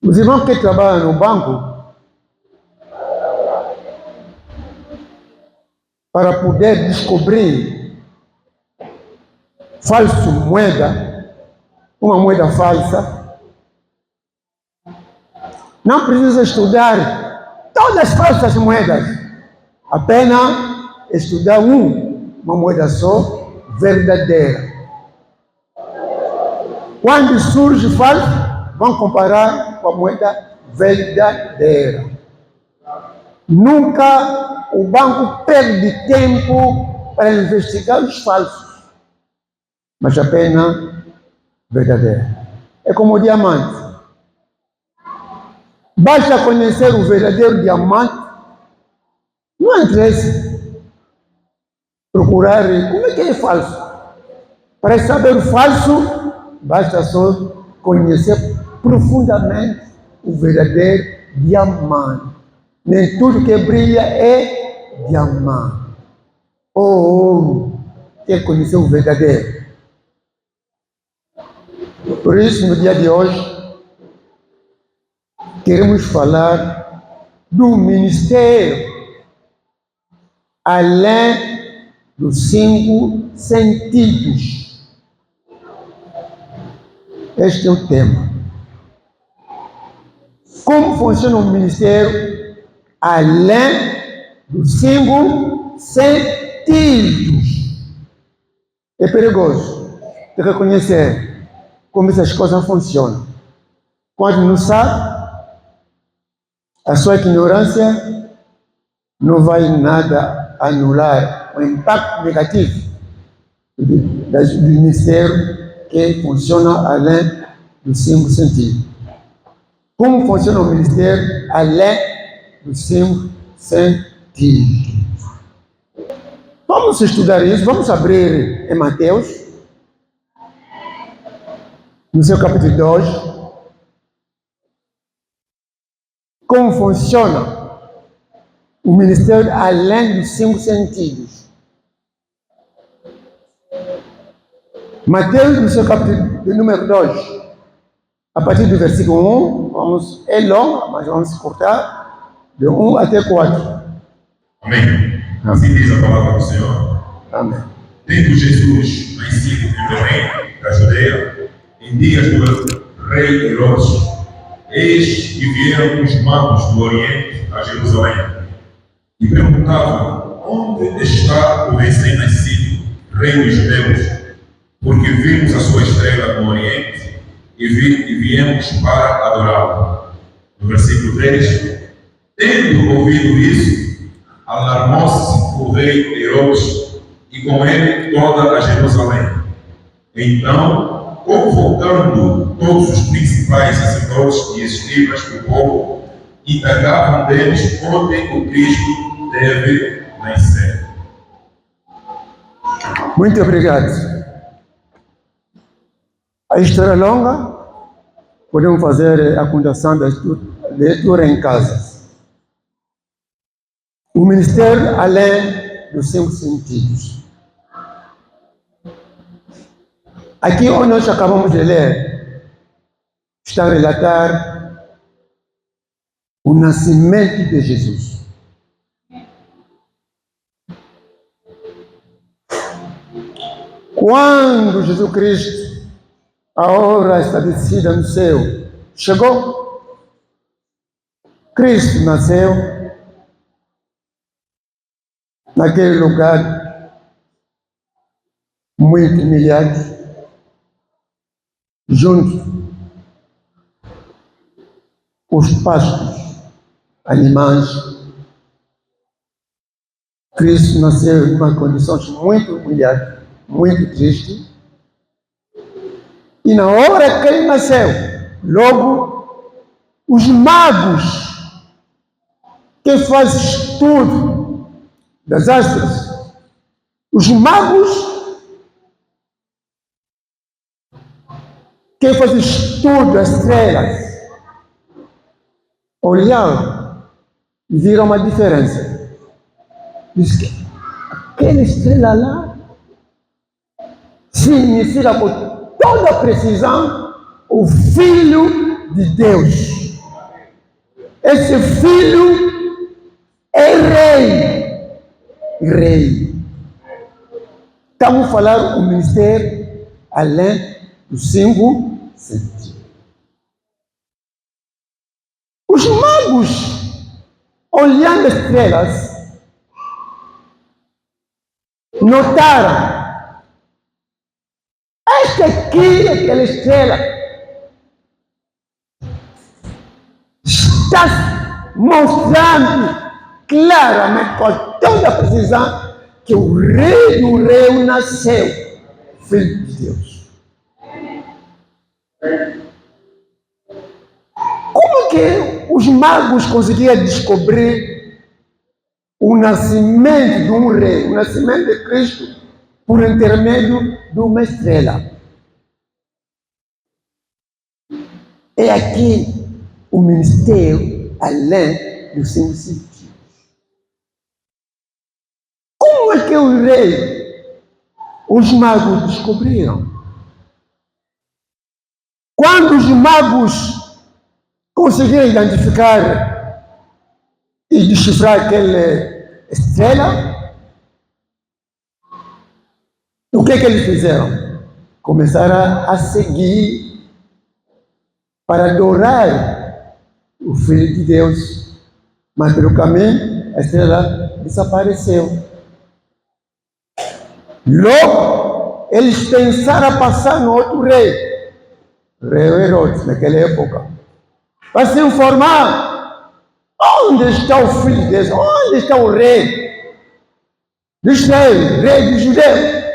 Os irmãos que trabalham no banco, para poder descobrir falsa moeda, uma moeda falsa, não precisa estudar todas as falsas moedas, apenas estudar uma moeda só, verdadeira. Quando surge falso, vão comparar com a moeda verdadeira. Nunca o banco perde tempo para investigar os falsos, mas apenas verdadeira. É como o diamante. Basta conhecer o verdadeiro diamante, não interessa procurar como é que é falso. Para saber o falso, basta só conhecer profundamente o verdadeiro diamante. Nem tudo que brilha é diamante. Ouro, quer conhecer o verdadeiro. Por isso, no dia de hoje, queremos falar do ministério além dos 5 sentidos. Este é o tema. Como funciona o ministério além dos 5 sentidos? É perigoso de reconhecer como essas coisas funcionam. Quando não sabe, a sua ignorância não vai nada anular o impacto negativo do ministério que funciona além dos 5 sentidos. Como funciona o ministério além dos 5 sentidos? Vamos estudar isso, vamos abrir em Mateus, no seu capítulo 2, como funciona o ministério além dos 5 sentidos. Mateus, no seu capítulo número 2, a partir do versículo 1, é longo, mas vamos cortar, de 1 até 4. Amém. Assim diz a palavra do Senhor. Amém. Tendo Jesus nascido em Belém, da Judeia, em dias do rei Herodes, eis que vieram os magos do Oriente a Jerusalém e perguntavam: onde está o recém-nascido rei dos judeus? Porque vimos a sua estrela no Oriente e viemos para adorá-lo. No versículo 3, tendo ouvido isso, alarmou-se o rei Herodes e com ele toda a Jerusalém. Então, convocando todos os principais sacerdotes e escribas do povo, indagavam deles onde o Cristo deve nascer. Muito obrigado. A história é longa, podemos fazer a contação da leitura em casa. O ministério além dos 5 sentidos. Aqui onde nós acabamos de ler, está a relatar o nascimento de Jesus. Quando Jesus Cristo, a hora estabelecida no céu, chegou, Cristo nasceu naquele lugar muito humilhado, junto com os pastos, animais. Cristo nasceu em uma condição muito humilhada, muito triste. E na hora que ele nasceu, logo os magos que fazem estudo das astros, os magos que fazem estudo das estrelas, olharam e viram uma diferença. Diz que aquela estrela lá significa com toda a precisão o Filho de Deus. Esse filho é rei. Rei. Estamos a falar o ministério além dos 5 sentidos. Os magos, olhando as estrelas, notaram: esta aqui, aquela estrela, está mostrando claramente, com toda a precisão, que o rei do rei nasceu, filho de Deus. Como que os magos conseguiram descobrir o nascimento de um rei, o nascimento de Cristo, por intermédio de uma estrela? É aqui o ministério além dos 5 sentidos. Como é que o rei, os magos descobriram? Quando os magos conseguiram identificar e decifrar aquela estrela, o que eles fizeram? Começaram a seguir para adorar o Filho de Deus, mas pelo caminho a estrela desapareceu. Logo, eles pensaram a passar no outro rei, rei Herodes, naquela época, para se informar: onde está o Filho de Deus? Onde está o rei de Israel, rei dos judeus?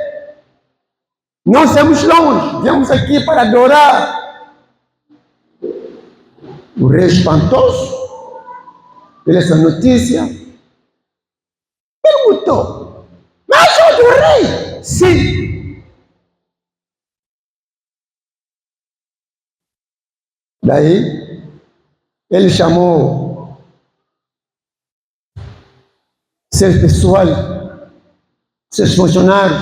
Nós estamos longe, viemos aqui para adorar. O rei espantoso, pela essa notícia, perguntou: mas outro rei? Sim. Daí, ele chamou seus pessoal, seus funcionários,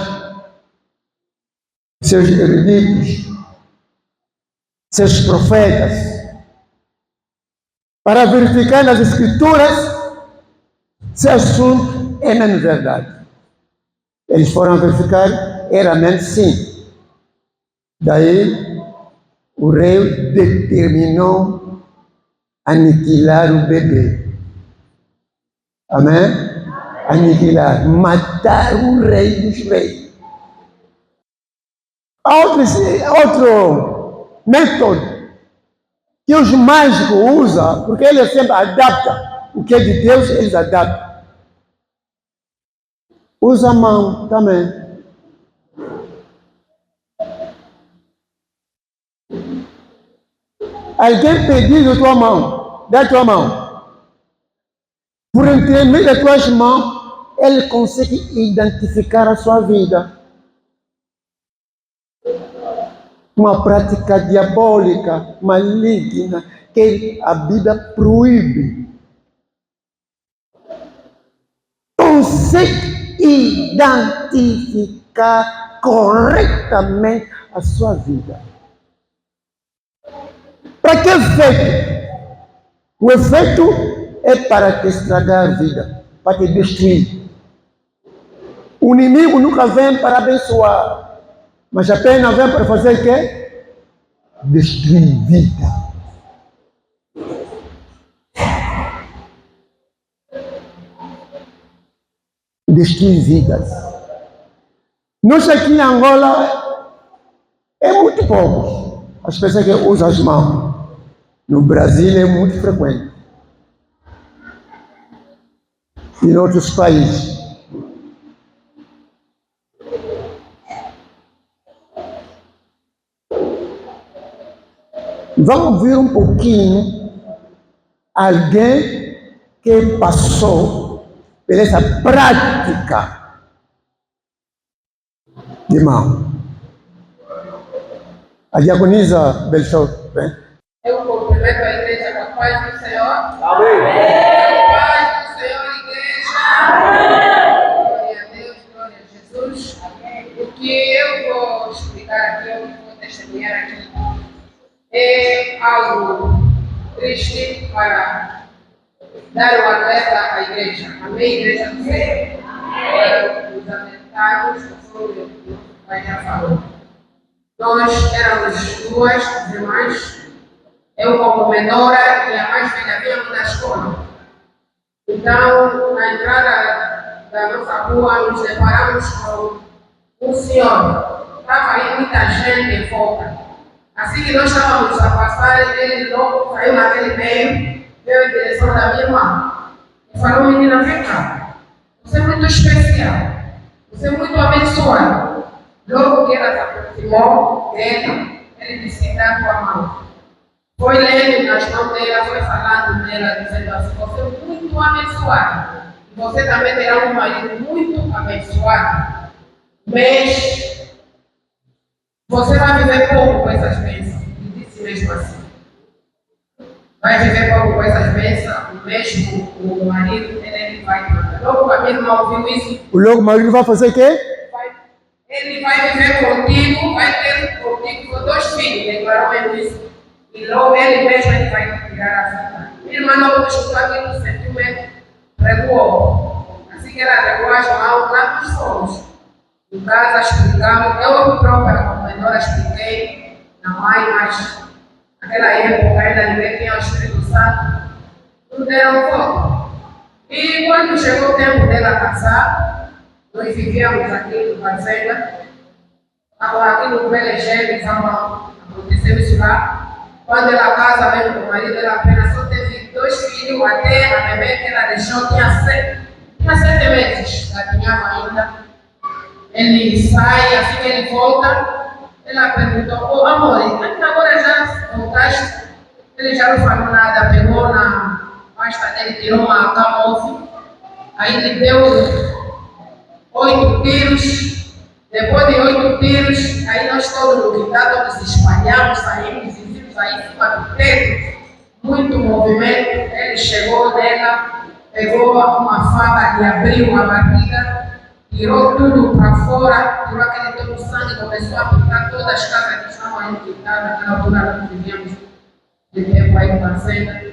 seus eruditos, seus profetas, para verificar nas escrituras se o assunto é mesmo verdade. Eles foram verificar, era mesmo sim. Daí, o rei determinou aniquilar o bebê. Amém? Aniquilar, matar o rei dos reis. Outro método que os mágicos usam, porque eles sempre adaptam o que é de Deus, eles adaptam. Usa a mão também. Alguém pediu a tua mão, dá a tua mão. Por intermédio das tuas mãos, ele consegue identificar a sua vida. Uma prática diabólica, maligna, que a Bíblia proíbe. Consegue identificar corretamente a sua vida. Para que efeito? O efeito é para te estragar a vida, para te destruir. O inimigo nunca vem para abençoar, mas apenas vem para fazer o quê? Destruir vida. Destruir vidas. Nós aqui em Angola é muito pouco as pessoas que usam as mãos. No Brasil é muito frequente. E em outros países. Vamos ver um pouquinho alguém que passou por essa prática de mão. A diaconisa Belchor, vem. Eu cumprimento a igreja com a paz do Senhor. Amém. Paz do Senhor, igreja. Glória a Deus, glória a Jesus. O que eu vou explicar aqui, eu vou testemunhar aqui, é algo triste para dar o atleta à igreja. Amém, igreja do Senhor? Os atentados, o pai já falou. Nós éramos duas irmãs, eu como menora e a mais velha viemos da escola. Então, na entrada da nossa rua, nos deparamos com um senhor. Estava aí muita gente em volta. Assim que nós estávamos a passar, ele logo saiu naquele meio, veio em direção da minha irmã. E falou: menina, vem cá. Você é muito especial. Você é muito abençoada. Logo que ela se aproximou dele, ele disse: dá a tua mão. Foi lendo nas mãos dela, foi falando dela, dizendo assim: você é muito abençoada. E você também terá um marido muito abençoado. Mas você vai viver pouco com essas bênçãos. E disse mesmo assim: vai viver pouco com essas bênçãos, mesmo o marido, ele vai mandar. Logo a minha irmã ouviu isso. O logo marido vai fazer o quê? Ele vai viver contigo, vai ter contigo com 2 filhos, declarou ele isso. E logo ele mesmo ele vai tirar a vida. Minha irmã não escutou aquilo, sentiu medo, recuou. Assim que ela recuou as mãos, lá nós fomos. Em casa explicamos, eu própria como menor expliquei na mãe, mas naquela época ainda ninguém tinha o Espírito Santo, não deram conta. E quando chegou o tempo dela casar, nós vivíamos aqui no Fazenda, aqui no PLG, em São Paulo, aconteceu isso lá. Quando ela casa, veio com o marido, ela apenas só teve 2 filhos, até a bebê que ela deixou tinha 7 meses, ela tinha ainda. Ele sai, assim que ele volta, ela perguntou: amor, agora já voltaste? Ele já não falou nada, pegou na pasta dele, tirou uma camove, aí ele deu 8 tiros. Depois de 8 tiros, aí nós todos no quintal, todos espalhamos, saímos e vimos aí em cima do teto, muito movimento. Ele chegou nela, pegou uma faca e abriu a barriga, tirou tudo para fora, tirou aquele todo sangue, começou a pintar todas as casas que estavam aí no quintal, naquela altura nós vivíamos de tempo aí no Fazenda.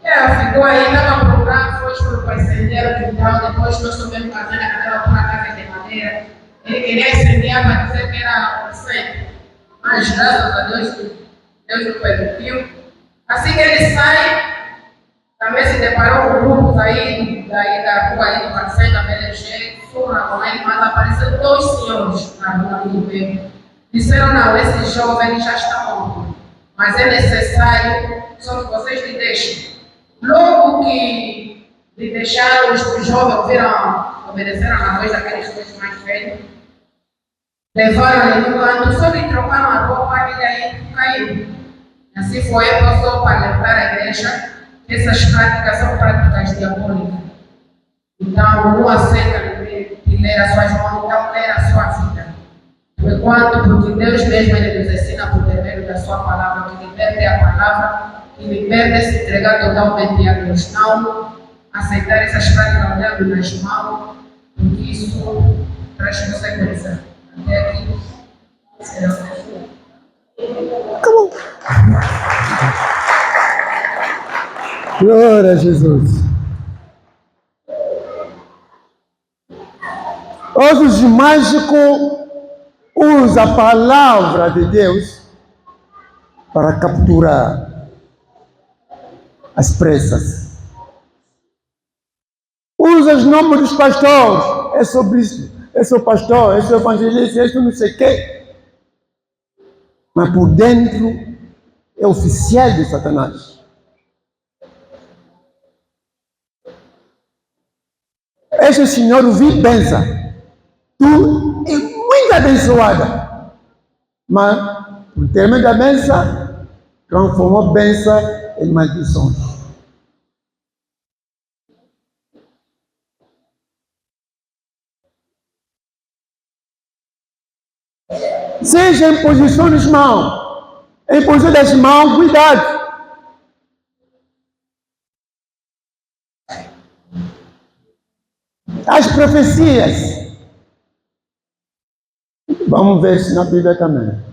Ela ficou aí, estava procurando, foi para acender o quintal, depois nós subimos Fazenda, naquela altura casa de madeira. Ele queria incendiar para dizer que era o centro. Mas graças a Deus, Deus não permitiu. Assim que ele sai, também se deparou com grupos aí, daí da rua aí do Fazenda, PLG, foram com ele, mas apareceram 2 senhores na rua do governo. Disseram: não, esse jovem já está morto, mas é necessário, só que vocês lhe deixem. Logo que lhe deixaram, os jovens obedeceram a voz daqueles 2 mais velhos, levaram ele no canto, só lhe trocaram a roupa e ele aí caiu. Assim foi, passou para alertar a igreja que essas práticas são práticas diabólicas. Então, não aceita que ler as suas mãos, então ler a sua vida. Enquanto, porque Deus mesmo ele nos ensina por intermédio da sua palavra, que liberte a palavra, que liberte se entregar totalmente a Deus. Não aceitar essas práticas olhando nas mãos, porque isso traz consequência. Até aqui será Come on. Glória a Jesus. Hoje o mágico usa a palavra de Deus para capturar as pressas. Usa os nomes dos pastores. É sobre isso. Eu sou pastor, eu sou evangelista, eu sou não sei o quê. Mas por dentro é oficial de Satanás. Esse senhor ouviu benção. Tu é muito abençoada. Mas por termo da benção, transformou benção em maldições. Seja em posição das mãos. Em posição das mãos, cuidado. As profecias. Vamos ver se na Bíblia também.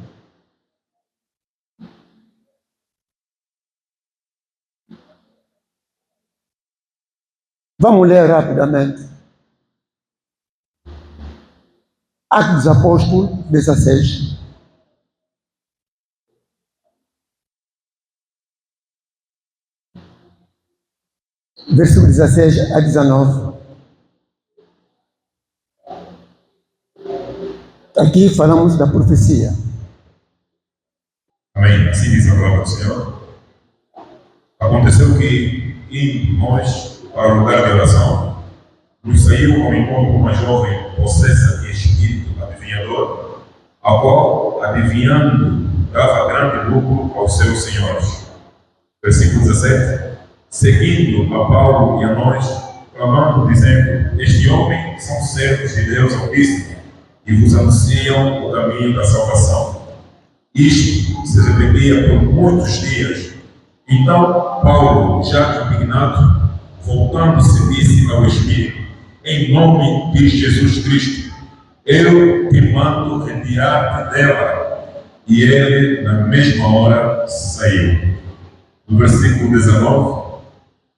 Vamos ler rapidamente. Atos dos Apóstolos 16. Versículo 16 a 19. Aqui falamos da profecia. Amém. Assim diz a palavra do Senhor. Aconteceu que, indo nós para o lugar de oração, nos saiu ao encontro uma jovem possessa de espírito adivinhador, a qual, adivinhando, dava grande lucro aos seus senhores. Versículo 17. Seguindo a Paulo e a nós, clamando, dizendo: Este homem são servos de Deus Altíssimo, e vos anunciam o caminho da salvação. Isto se repetia por muitos dias. Então Paulo, já indignado, voltando-se, disse ao Espírito: Em nome de Jesus Cristo, eu te mando retirar-te dela. E ele, na mesma hora, saiu. No versículo 19,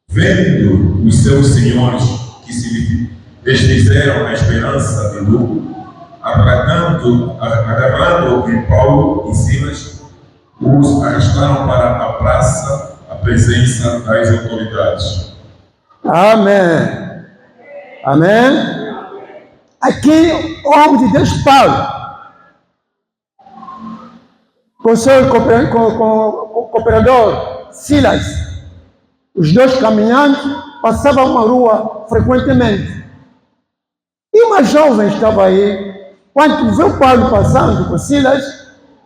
vendo os seus senhores que se desfizeram na esperança de lucro, agarrando em Paulo e Silas, os arrastaram para a praça, à presença das autoridades. Amém. Amém. Aqui, o homem de Deus Paulo, com seu cooperador Silas, os dois caminhando, passavam uma rua frequentemente. E uma jovem estava aí. Quando viu Paulo passando com Silas,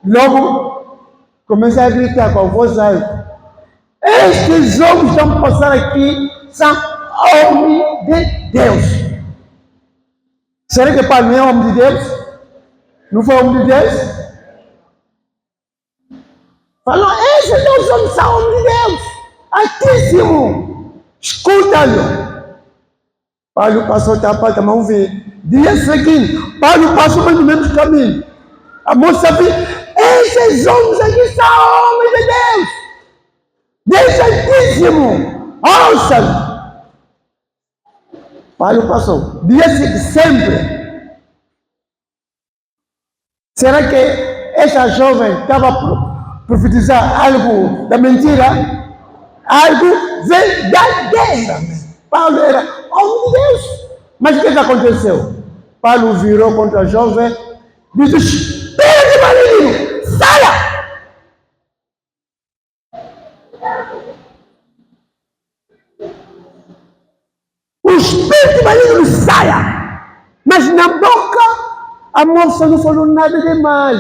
logo começa a gritar com a voz alta: Estes homens estão a passar aqui são homens de Deus. Será que Paulo não é homem de Deus? Não foi homem de Deus? Falou: esses dois homens são homens de Deus. Altíssimo. Escuta-lhe. Paulo passou para também ouvir. Dia seguinte, Paulo passou mais ou menos caminho. A moça viu: esses homens aqui são homens de Deus. Deus Altíssimo. Ouça-lhe. Paulo passou. Dia seguinte, sempre. Será que essa jovem estava a profetizar algo da mentira? Algo verdadeiro. Paulo era homem de Deus. Mas o que aconteceu? Paulo virou contra a jovem e disse: espírito maligno, saia! O espírito maligno saia! Mas na boca a moça não falou nada de mal.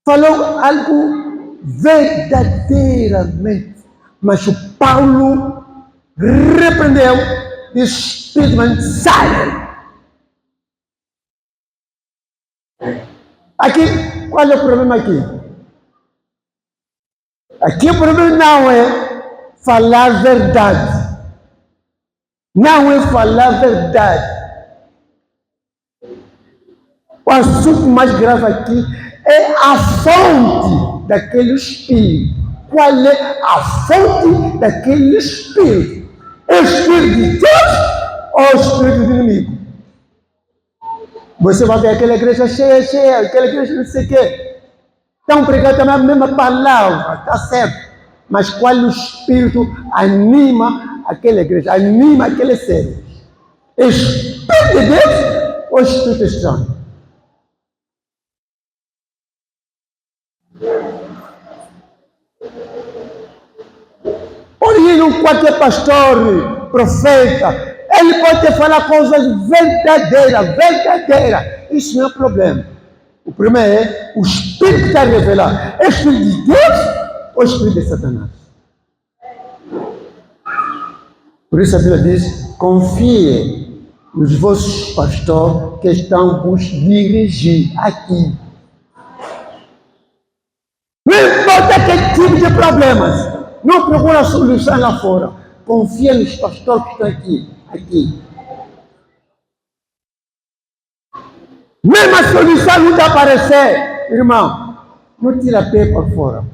Falou algo verdadeiramente. Mas o Paulo repreendeu e o espírito maligno sai. Aqui, qual é o problema aqui? Aqui o problema não é falar a verdade. Não é falar a verdade. O assunto mais grave aqui é a fonte daquele espírito. Qual é a fonte daquele espírito? É o espírito de Deus ou o espírito do inimigo? Você vai ver aquela igreja cheia, aquela igreja não sei o quê. Estão pregando também a mesma palavra, está certo. Mas qual o espírito anima aquela igreja, anima aquele ser? É o espírito de Deus ou o espírito estranho? Olha, qualquer pastor, profeta, ele pode te falar coisas verdadeiras. Isso não é problema. O problema é o Espírito que está a revelar. É o Espírito de Deus ou o Espírito de Satanás? Por isso a Bíblia diz: confie nos vossos pastores que estão vos dirigir aqui. Não importa que tipo de problemas. Não procura solução lá fora. Confia nos pastores que estão aqui. Mesmo a solução não está aparecer, irmão, não tira pé para fora.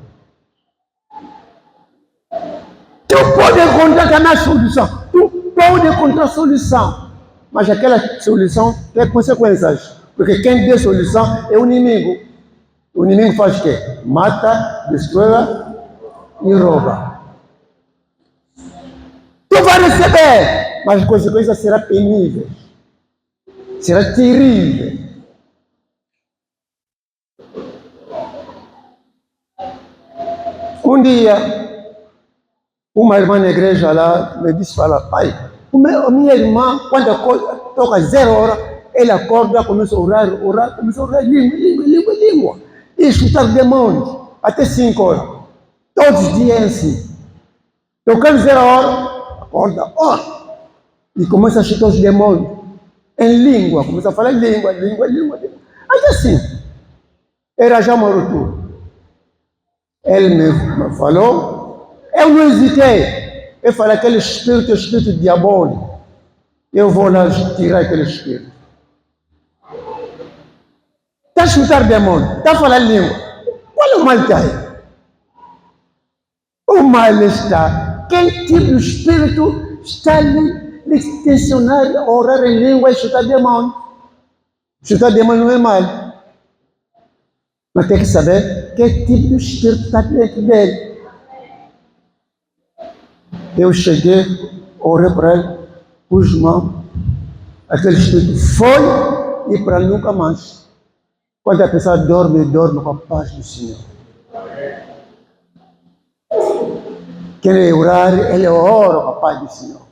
Tu pode encontrar também a solução. Tu pode encontrar solução, mas aquela solução tem consequências, porque quem deu solução é o inimigo. O inimigo faz o quê? Mata, destrói e rouba. Tu vai receber, mas a consequência será penível, será terrível. Um dia, uma irmã na igreja lá me disse, pai, a minha irmã, quando toca 0 horas, ela acorda, começa a orar, começa a orar, língua, e chutar demônios, até 5 horas. Todos os dias é assim. Tocando 0 horas, acorda, e começa a chutar os demônios, em língua, começa a falar língua. Aí assim, era já Marutu. Ele me falou, eu não hesitei. Eu falei, aquele espírito é o espírito diabólico. Eu vou lá tirar aquele espírito. Está a chutar demônio, está a falar língua. Qual é o mal que está aí? O mal está. Quem tira o espírito está ali, tensionar, orar em língua e chutar demônio. Chutar demônio não é mal. Mas tem que saber que tipo de espírito está dentro dele. Eu cheguei, orei para ele, pus mão, aquele espírito foi e para nunca mais. Quando a pessoa dorme com a paz do Senhor. Quem orar, ele ora com a paz do Senhor.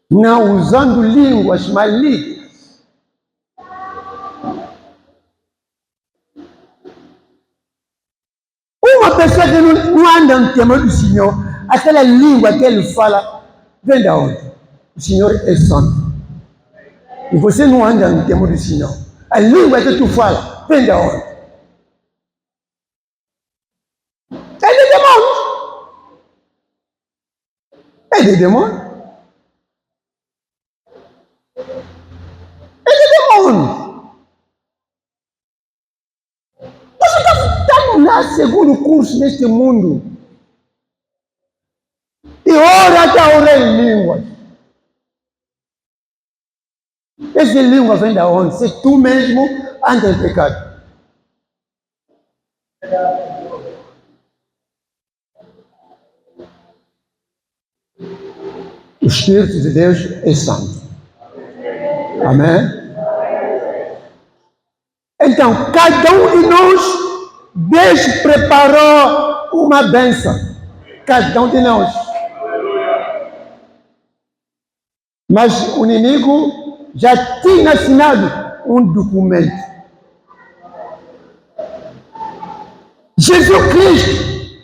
Não usando línguas malignas. Uma pessoa que não anda no temor do Senhor, aquela língua que ele fala, vem de onde? O Senhor é santo. E você não anda no temor do Senhor. A língua que tu fala, vem de onde? É de demônio. É de demônio. É de demônio. Você está no segundo curso neste mundo. E ora até orar em línguas. Essa língua vem da onde? Se tu mesmo anda em pecado. O Espírito de Deus é santo. Amém? Então, cada um de nós, Deus preparou uma bênção. Cada um de nós. Mas o inimigo já tinha assinado um documento. Jesus Cristo,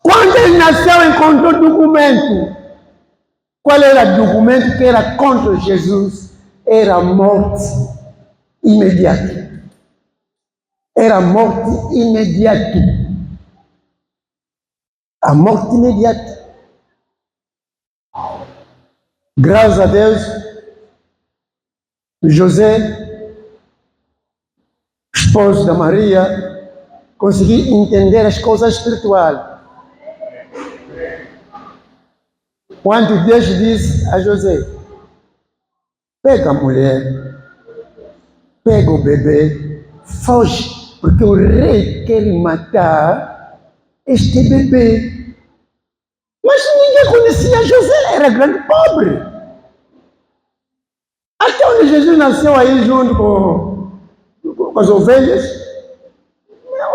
quando ele nasceu, encontrou documento. Qual era o documento que era contra Jesus? Era a morte imediata. Era a morte imediata. A morte imediata. Graças a Deus, José, esposo da Maria, conseguiu entender as coisas espirituais. Quando Deus disse a José, pega a mulher, pega o bebê, foge, porque o rei quer matar este bebê. Mas ninguém conhecia José, era grande pobre. Até onde Jesus nasceu aí junto com as ovelhas,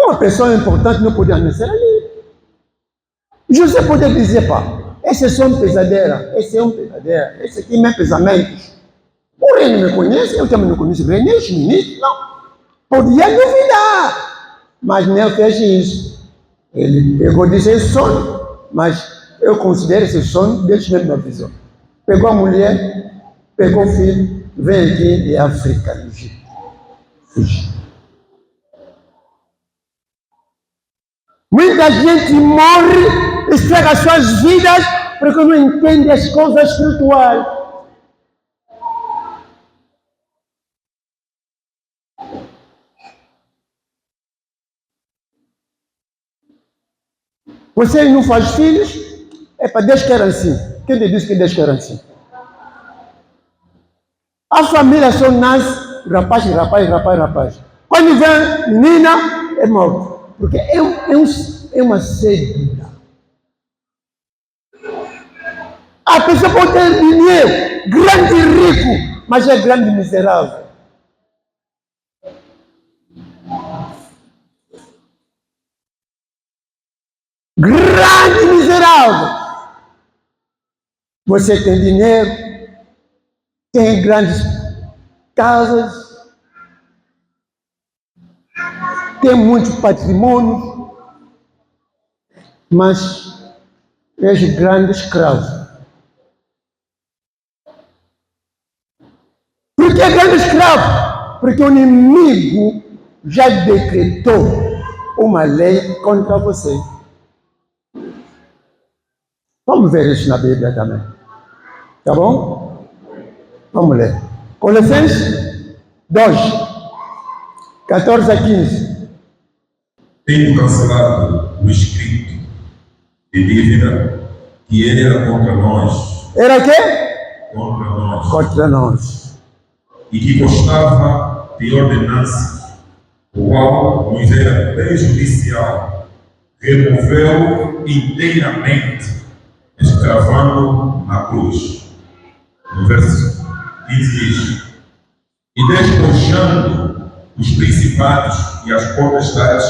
uma pessoa importante não podia nascer ali. José podia dizer, esse é só um pesadelo, esse é um pesadelo, esse aqui é pesamento. O rei não me conhece, eu também não conheço o rei, nem os ministros, não. Podia duvidar, mas não fez isso. Ele pegou e disse, é sonho, mas eu considero esse sonho, Deus mesmo avisou. Pegou a mulher, pegou o filho, vem aqui de África, no Egito. Fugiu. Muita gente morre, estraga as suas vidas, porque não entende as coisas espirituais. Você não faz filhos, É para Deus quer assim. Quem te disse que Deus quer assim? A família só nasce rapaz, rapaz, rapaz, rapaz. Quando vem menina, é morto. Porque é uma cédula. A pessoa pode ter dinheiro, grande e rico, mas é grande e miserável. Grande e miserável. Você tem dinheiro, tem grandes casas, tem muito patrimônio, mas és grande escravo. Por que grande escravo? Porque o inimigo já decretou uma lei contra você. Vamos ver isso na Bíblia também. Tá bom? Vamos ler. Colossenses 2, 14 a 15. Tenho cancelado o escrito de dívida que era contra nós. Era quê? Contra nós. Contra nós. E que constava de ordenança, o qual nos era prejudicial, removeu inteiramente, escravando na cruz. No verso 15 diz: e despojando os principados e as potestades,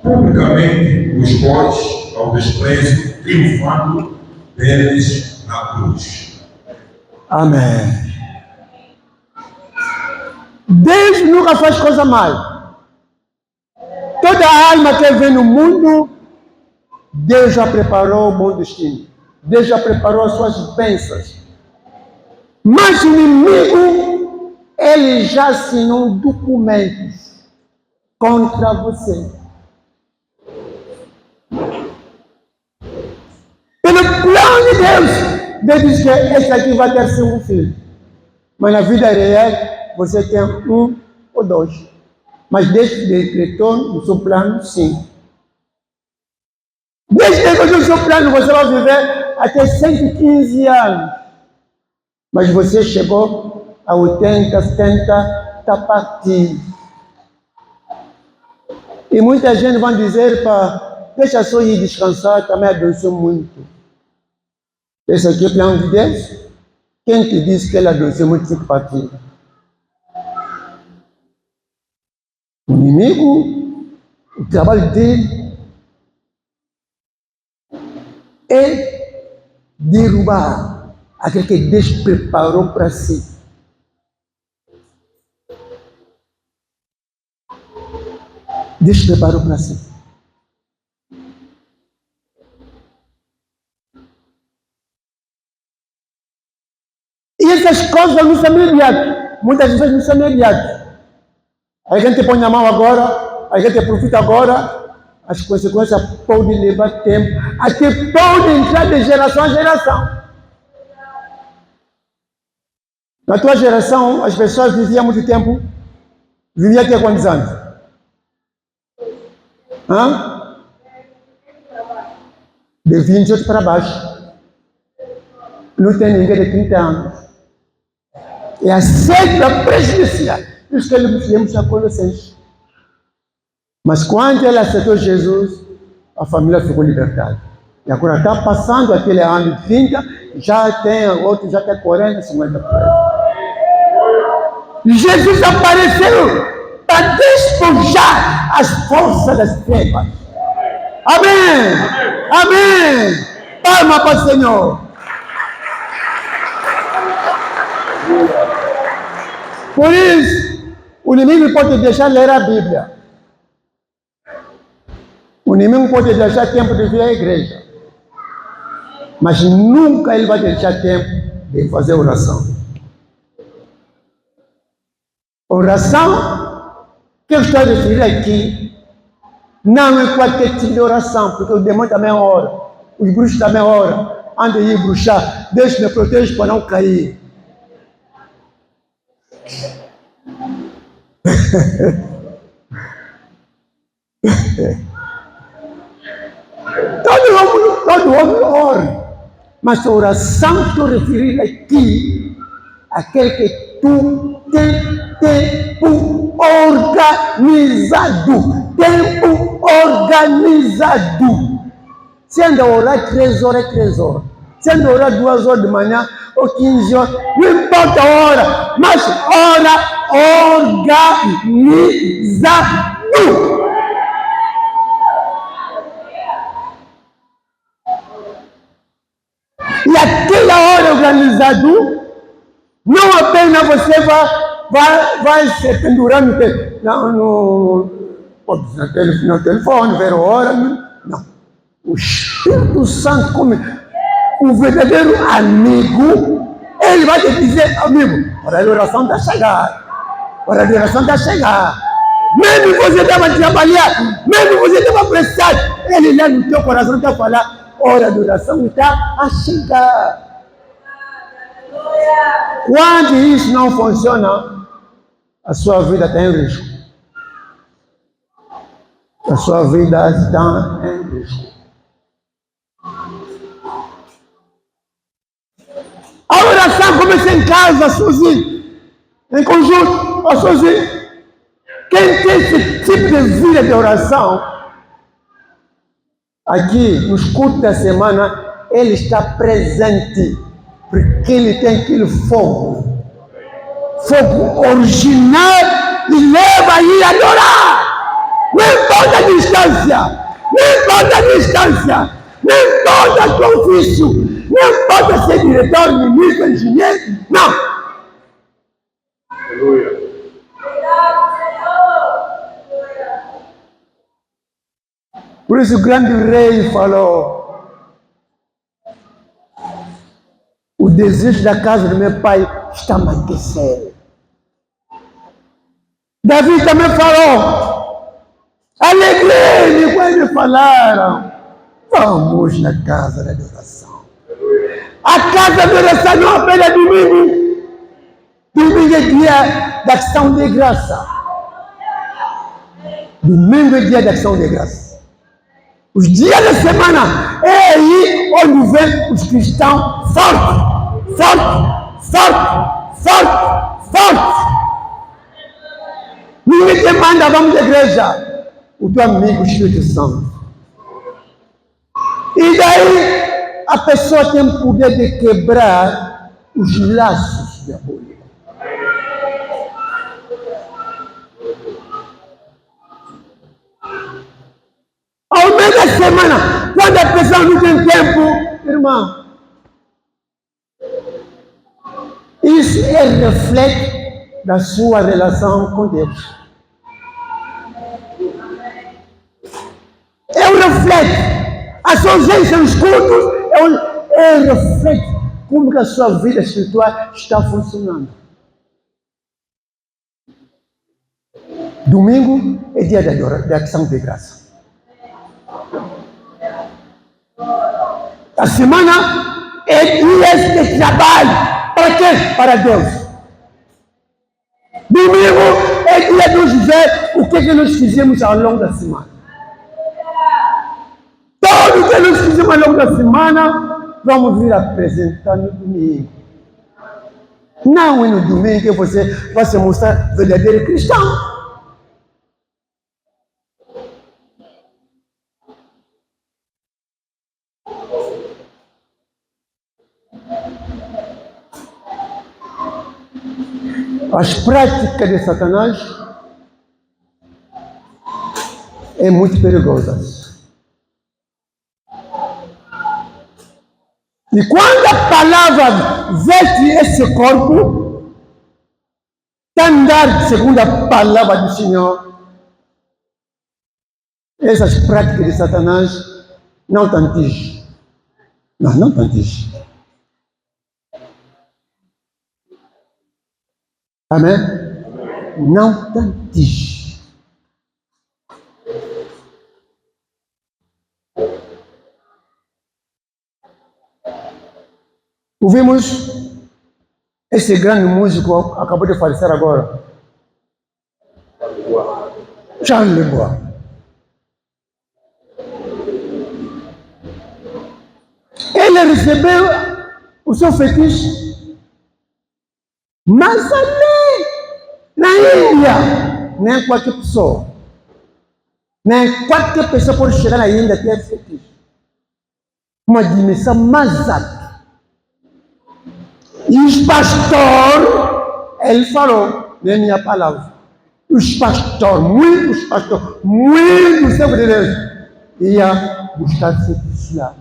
publicamente os pôs ao desprezo, triunfando deles na cruz. Amém. Deus nunca faz coisa mal. Toda alma que vem no mundo, Deus já preparou o bom destino. Deus já preparou as suas bênçãos. Mas o inimigo, ele já assinou documentos contra você. Pelo plano de Deus, Deus diz que esse aqui vai ter 5 filhos. Mas na vida real, você tem 1 ou 2. Mas Deus decretou no seu plano 5. Deus decretou no seu plano, você vai viver até 115 anos. Mas você chegou a 80, 70, está partindo. E muita gente vai dizer, deixa só ir descansar, também adoeceu muito. Esse aqui é o plano de Deus? Quem te disse que ele adoeceu muito, tem que partir? O inimigo, o trabalho dele é derrubar aquilo que Deus preparou para si. Deus preparou para si. E essas coisas não são imediatas. Muitas vezes não são imediatas. A gente põe a mão agora, a gente profita agora, as consequências podem levar tempo, até podem entrar de geração a geração. Na tua geração, as pessoas viviam muito tempo. Viviam até quantos anos? De 28 para baixo. Não tem ninguém de 30 anos. É a cédula prejudicial. Por isso que ele viemos a Colossenses. Mas quando ele aceitou Jesus, a família ficou libertada. E agora está passando aquele ano de 30, já tem outro, já tem 40, 50 por aí. Jesus apareceu para despojar as forças das trevas. Amém! Amém! Palma para o Senhor. Por isso, o inimigo pode deixar ler a Bíblia. O inimigo pode deixar tempo de vir à igreja. Mas nunca ele vai deixar tempo de fazer oração. Oração, que eu estou a referir aqui, não é qualquer tipo de oração, porque o demônio também ora, os bruxos também oram, andam a ir bruxar, Deus me protege para não cair. Todo homem ora. Mas a oração que estou referindo aqui, aquele que tu tem tempo organizado. Tempo organizado. Se anda a orar 3 horas, 3 horas. Se anda a orar 2 horas de manhã ou 15 horas, não importa a hora, mas ora organizado. E aquela hora organizado, não apenas você vai se pendurar no telefone, ver a hora, não. O Espírito Santo, como o verdadeiro amigo, ele vai te dizer, amigo, a hora de oração está a chegar. A hora de oração está a chegar. Mesmo você estava trabalhando, mesmo você estava apressado, ele lá no teu coração está a falar, a hora de oração está a chegar. Quando isso não funciona, a sua vida está em risco. A sua vida está em risco. A oração começa em casa, sozinho, em conjunto, ou sozinho. Quem tem esse tipo de vida de oração, aqui nos cultos da semana, ele está presente, porque ele tem aquele fogo original e leva a ir adorar. Não importa a distância, não importa a distância, não importa o teu ofício, não importa ser diretor, ministro, engenheiro, não. Aleluia. Por isso o grande rei falou, o desejo da casa do meu pai está a aquecer. Davi também falou, alegrei-me quando me falaram, vamos na casa da oração. A casa da oração não é apenas domingo. Domingo é dia da ação de graça. Domingo é dia da ação de graça. Os dias da semana é aí onde vem os cristãos fortes, fortes, fortes, fortes, fortes. Ninguém te manda, vamos à igreja. O teu amigo, o Espírito Santo. E daí a pessoa tem o poder de quebrar os laços diabólicos. Ao meio da semana, quando a pessoa não tem tempo, irmão, isso é reflexo da sua relação com Deus. É um reflexo. A sua ausência nos cultos é um reflexo como que a sua vida espiritual está funcionando. Domingo é dia da ação de graça. A semana é dia de trabalho. Para quê? Para Deus. Domingo é dia de nos ver o que nós fizemos ao longo da semana. Tudo que nós fizemos ao longo da semana, vamos vir apresentar no domingo. Não é no domingo que você vai se mostrar verdadeiro cristão. As práticas de Satanás é muito perigosas. E quando a palavra veste esse corpo, andar segundo a palavra do Senhor, essas práticas de Satanás não te atingem. Não te atingem. Amém? Não te atinge. Ouvimos esse grande músico, acabou de falecer agora, Charles Lebois. Ele recebeu o seu fetiche. Mas ali, na Índia, nem qualquer pessoa pode chegar na Índia e ter fetiche. Uma dimensão mais alta. E os pastores, ele falou, na minha palavra, muitos pastores, muitos servos de Deus, ia buscar fetiche lá.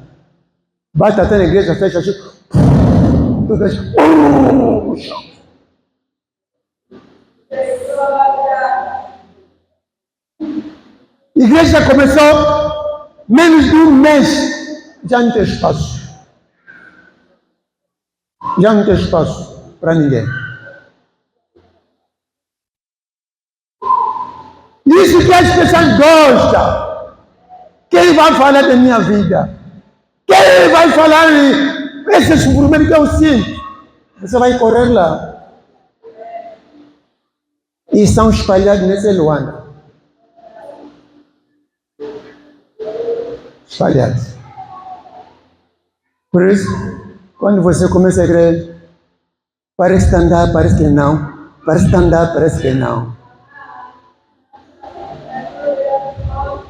Bate até na igreja, fecha assim, todas, no chão. A igreja começou menos de um mês, já não tem espaço. Já não tem espaço para ninguém. Isso que as pessoas gostam. Quem vai falar da minha vida? Quem vai falar esse sofrimento que eu sinto? Você vai correr lá. E são espalhados nesse Luanda. Espalhados. Por isso, quando você começa a igreja, parece andar, parece que não. Parece andar, parece que não.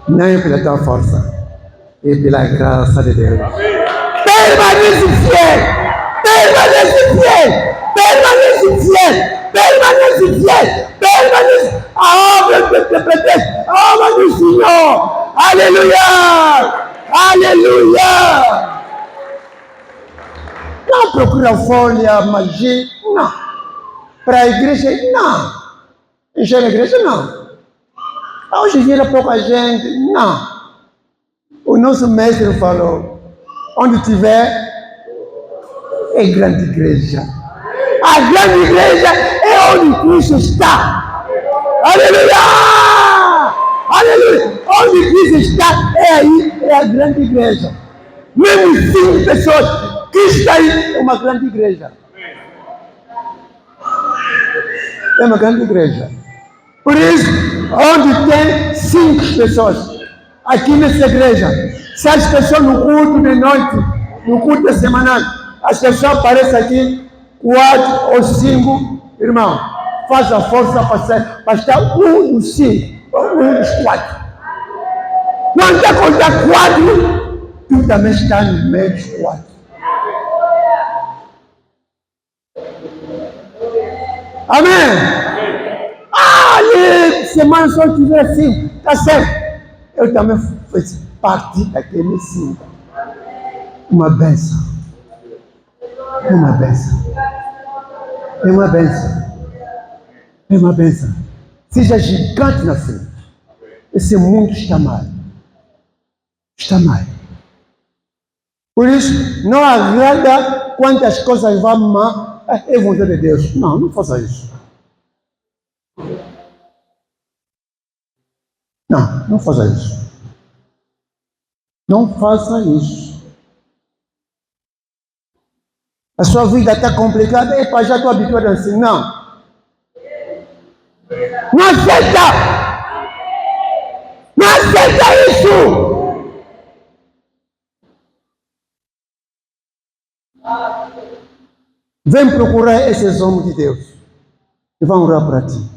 Não é pela tua força, é pela graça de Deus. Permanece fiel! Permanece fiel! Permanece fiel! Permanece fiel! Permanece! A obra do Senhor! Aleluia! Aleluia! Não procura folha, magia, não. Para a igreja, não. Encher a igreja, não. Hoje vira pouca gente, não. O nosso mestre falou, onde tiver, é grande igreja. A grande igreja é onde Cristo está. Aleluia! Aleluia! Onde Cristo está, é aí, é a grande igreja. Mesmo 5 pessoas, Cristo está aí, é uma grande igreja. É uma grande igreja. Por isso, onde tem 5 pessoas, aqui nessa igreja, se as pessoas no culto de noite, no culto semanal, as pessoas aparecem aqui, 4 ou 5, irmão, faz a força para estar um dos 5, ou um dos 4. Não está contar 4, tu também está no meio dos 4. Amém? Ali, semana só tiver 5, tá certo? Eu também fiz parte daquele 5. Uma bênção. Uma bênção. É uma bênção. É uma bênção. Seja gigante na frente. Esse mundo está mal. Está mal. Por isso, não agrada quantas coisas vão mal. É vontade de Deus. Não, não faça isso. Não, não faça isso. Não faça isso. A sua vida está complicada, já estou habituado assim. Não. Não aceita! Não aceita isso! Vem procurar esses homens de Deus. E vão orar para ti.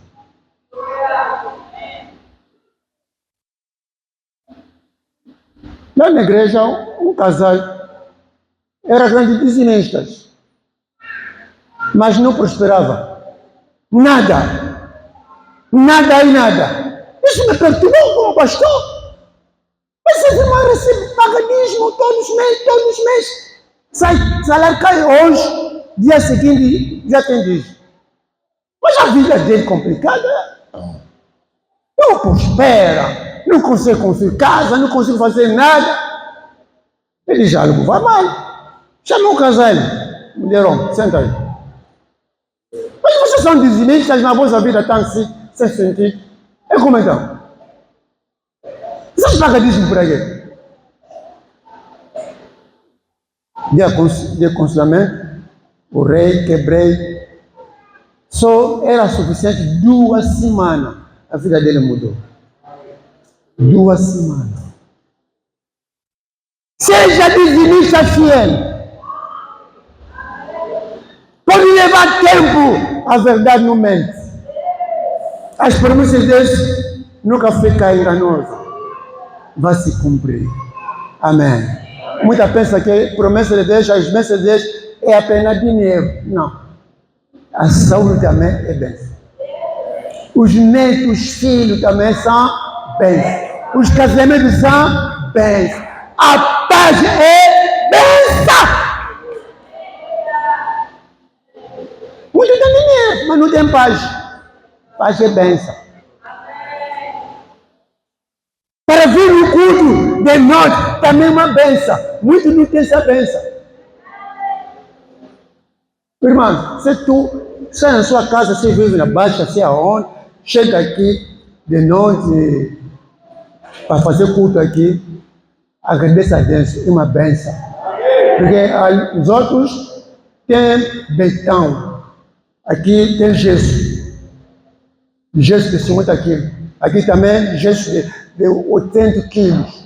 Lá na igreja, um casal era grande dizimistas, mas não prosperava. Nada. Nada e nada. Isso me perturbou como pastor. Esses irmãos recebem paganismo todos os meses. Salário cai hoje, dia seguinte já tem dízimo. Mas a vida dele é complicada. Não prospera. Não consigo construir casa, não consigo fazer nada. Ele já algo vai mal. Chamou o casal. Mulherão, senta aí. Mas vocês são dizimistas, na vossa vida está assim, sem sentido. É como então? Vocês pagam dízimo por aí? De aconselhamento, o rei quebrei. Só era suficiente 2 semanas. A vida dele mudou. 2 semanas. Seja dizimista fiel. levar tempo, a verdade não mente. As promessas de Deus nunca ficam enganosas. Vai se cumprir. Amém. Muita pensa que promessa de Deus, as bênçãos de Deus é apenas dinheiro. Não. A saúde também é bênção. Os netos, os filhos também são bênçãos. Os casamentos são bênçãos. A paz é bênção. Muito tem dinheiro, mas não tem paz. Paz é bênção. Para vir no culto de noite também é uma bênção. Muitos não têm essa bênção. Irmão, se tu sai na sua casa, você vive na baixa, você aonde, chega aqui de noite para fazer culto aqui, agradeça a Deus, é uma bênção. Porque os outros têm betão, aqui tem gesso de 50 quilos, aqui também gesso de 80 quilos.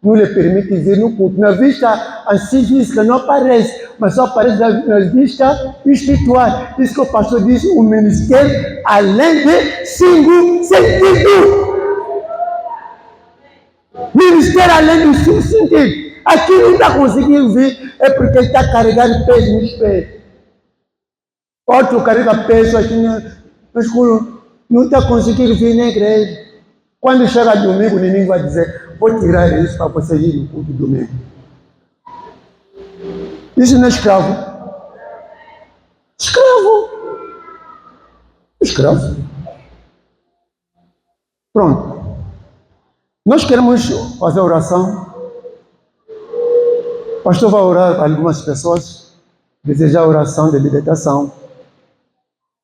Não lhe permite vir no culto. Na vista assim física não aparece, mas só aparece na vista espiritual. Isso que o pastor diz, o ministério além de 5 sentidos. Ministério além de 5 sentidos. Aqui não está conseguindo vir, é porque ele está carregando peso nos pés. Outro carrega peso aqui no escuro, não está conseguindo vir na igreja. Quando chega domingo, o inimigo vai dizer, vou tirar isso para você ir no culto domingo. Isso não é escravo. Escravo. Escravo. Pronto. Nós queremos fazer oração. O pastor vai orar para algumas pessoas, desejar oração de libertação,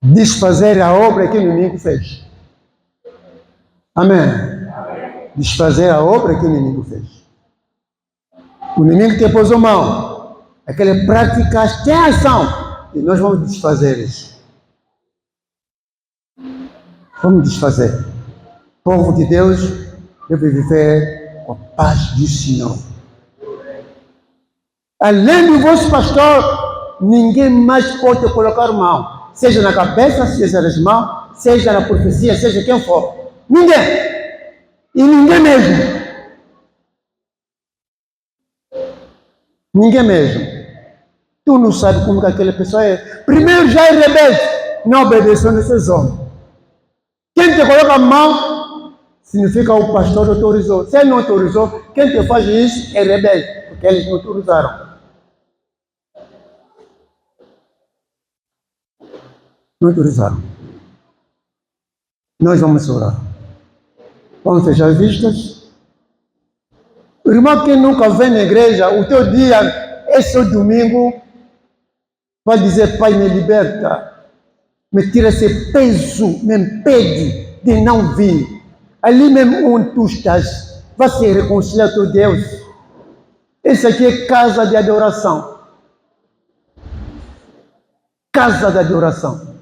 desfazer a obra que o inimigo fez. Amém. Desfazer a obra que o inimigo fez. O inimigo te pôs a mão. Aquelas práticas têm ação. E nós vamos desfazer isso. Vamos desfazer. O povo de Deus deve viver com a paz do Senhor. Além do vosso pastor, ninguém mais pode colocar mão. Seja na cabeça, seja nas mãos, seja na profecia, seja quem for. Ninguém. E ninguém mesmo. Ninguém mesmo. Tu não sabe como que aquela pessoa é. Primeiro já é rebelde. Não obedeceu nesses homens. Quem te coloca a mão, significa o pastor autorizou. Se ele não autorizou, quem te faz isso é rebelde. Porque eles não autorizaram. Não autorizaram. Nós vamos orar. Vamos fechar as vistas. Irmão, quem nunca vem na igreja, o teu dia, esse é o domingo, vai dizer, Pai, me liberta. Me tira esse peso, me impede de não vir. Ali mesmo onde tu estás, vai se reconciliar com teu Deus. Esse aqui é casa de adoração. Casa de adoração.